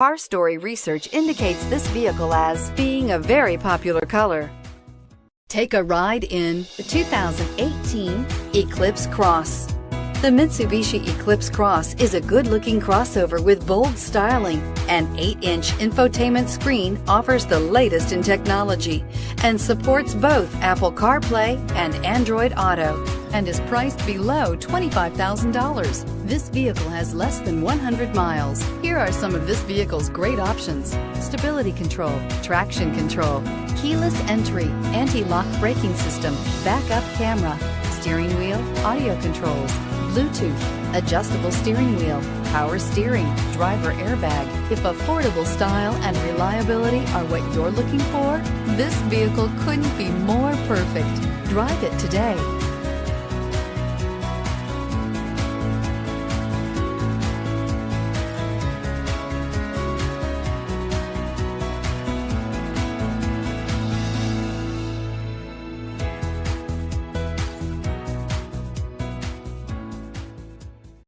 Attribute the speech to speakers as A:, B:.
A: Car Story research indicates this vehicle as being a very popular color. Take a ride in the 2018 Eclipse Cross. The Mitsubishi Eclipse Cross is a good-looking crossover with bold styling. An 8-inch infotainment screen offers the latest in technology and supports both Apple CarPlay and Android Auto, and is priced below $25,000. This vehicle has less than 100 miles. Here are some of this vehicle's great options: stability control, traction control, keyless entry, anti-lock braking system, backup camera, steering wheel audio controls, Bluetooth, adjustable steering wheel, power steering, driver airbag. If affordable style and reliability are what you're looking for, this vehicle couldn't be more perfect. Drive it today.